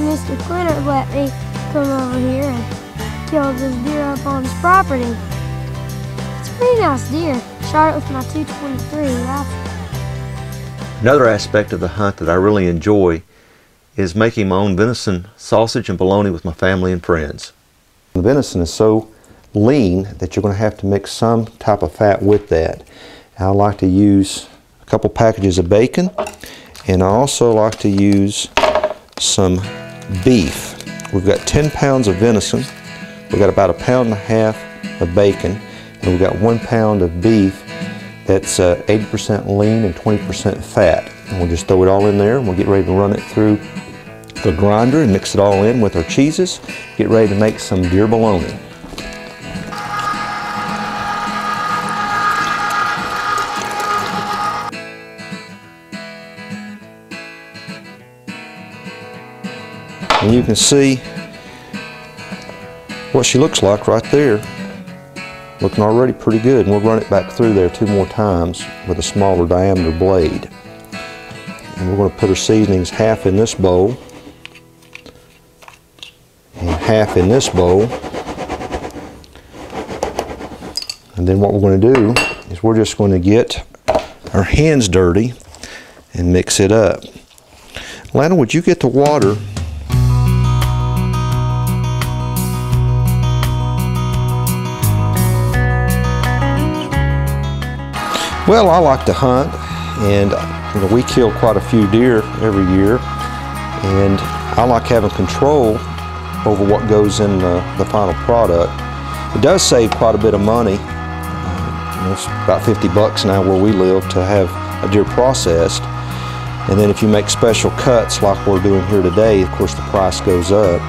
Mr. Quinter let me come over here and kill this deer up on his property. It's a pretty nice deer. Shot it with my .223 rifle. Another aspect of the hunt that I really enjoy is making my own venison sausage and bologna with my family and friends. The venison is so lean that you're going to have to mix some type of fat with that. I like to use a couple packages of bacon, and I also like to use some beef. We've got 10 pounds of venison, we've got about 1.5 pounds of bacon, and we've got 1 pound of beef that's 80% lean and 20% fat. And we'll just throw it all in there, and we'll get ready to run it through the grinder and mix it all in with our cheeses. Get ready to make some deer bologna. And you can see what she looks like right there. Looking already pretty good, and we'll run it back through there 2 more times with a smaller diameter blade. And we're going to put our seasonings half in this bowl and half in this bowl. And then what we're going to do is we're just going to get our hands dirty and mix it up. Lana, would you get the water? Well, I like to hunt, and we kill quite a few deer every year, and I like having control over what goes in the final product. It does save quite a bit of money. It's about 50 bucks now where we live to have a deer processed, and then if you make special cuts like we're doing here today, of course the price goes up.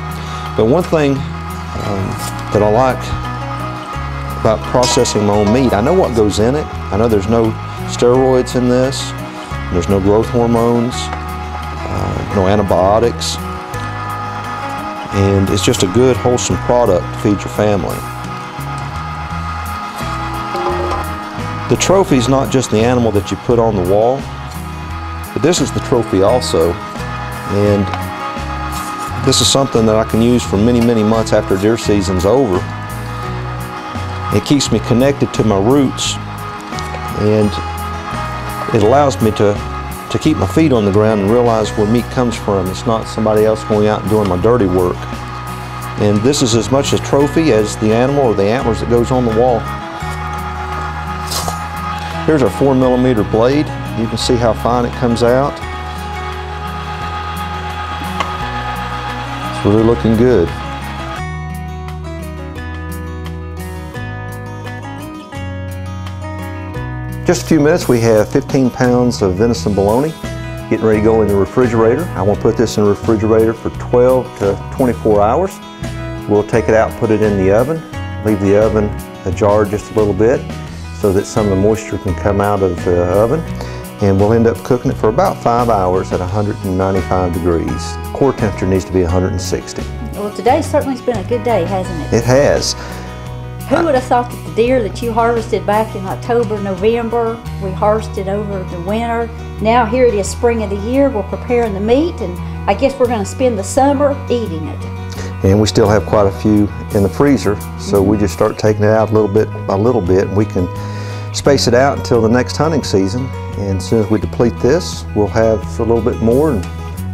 But one thing that I like about processing my own meat, I know what goes in it. I know there's no steroids in this, there's no growth hormones, no antibiotics, and it's just a good, wholesome product to feed your family. The trophy is not just the animal that you put on the wall, but this is the trophy also, and this is something that I can use for many, many months after deer season's over. It keeps me connected to my roots, and it allows me to keep my feet on the ground and realize where meat comes from. It's not somebody else going out and doing my dirty work. And this is as much a trophy as the animal or the antlers that goes on the wall. Here's our 4mm blade. You can see how fine it comes out. It's really looking good. Just a few minutes, we have 15 pounds of venison bologna getting ready to go in the refrigerator. I want to put this in the refrigerator for 12 to 24 hours. We'll take it out and put it in the oven. Leave the oven ajar just a little bit so that some of the moisture can come out of the oven. And we'll end up cooking it for about 5 hours at 195 degrees. Core temperature needs to be 160. Well, today certainly has been a good day, hasn't it? It has. Who would have thought that the deer that you harvested back in October, November, we harvested over the winter. Now here it is spring of the year, we're preparing the meat, and I guess we're going to spend the summer eating it. And we still have quite a few in the freezer, so we just start taking it out a little bit by little bit, and we can space it out until the next hunting season. And as soon as we deplete this, we'll have a little bit more and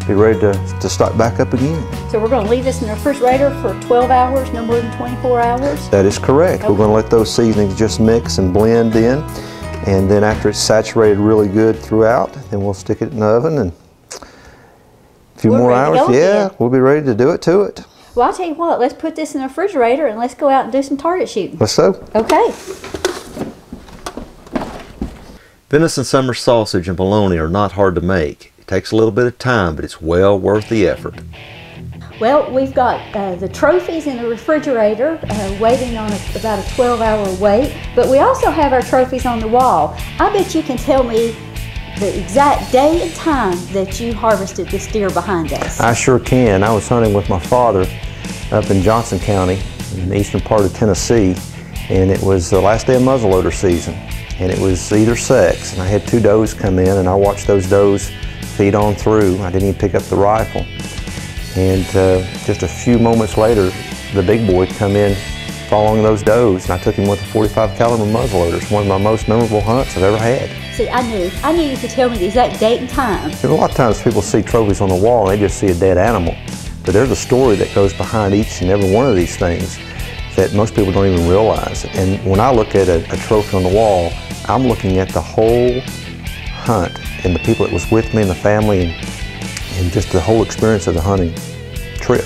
be ready to start back up again. So we're going to leave this in the refrigerator for 12 hours, no more than 24 hours? That is correct. Okay. We're going to let those seasonings just mix and blend in, and then after it's saturated really good throughout, then we'll stick it in the oven, and a few more hours, yeah, we'll be ready to do it to it. Well, I'll tell you what, let's put this in the refrigerator and let's go out and do some target shooting. Let's go. Okay. Venison summer sausage and bologna are not hard to make. It takes a little bit of time, but it's well worth the effort. Well, we've got the trophies in the refrigerator waiting on about a 12-hour wait, but we also have our trophies on the wall. I bet you can tell me the exact day and time that you harvested this deer behind us. I sure can. I was hunting with my father up in Johnson County in the eastern part of Tennessee, and it was the last day of muzzleloader season, and it was either sex, and I had 2 does come in, and I watched those does feed on through. I didn't even pick up the rifle. And just a few moments later, the big boy come in following those does, and I took him with a 45 caliber muzzleloader. It's one of my most memorable hunts I've ever had. See, I knew you could tell me the exact date and time. A lot of times people see trophies on the wall and they just see a dead animal. But there's a story that goes behind each and every one of these things that most people don't even realize. And when I look at a trophy on the wall, I'm looking at the whole hunt and the people that was with me and the family and just the whole experience of the hunting trip.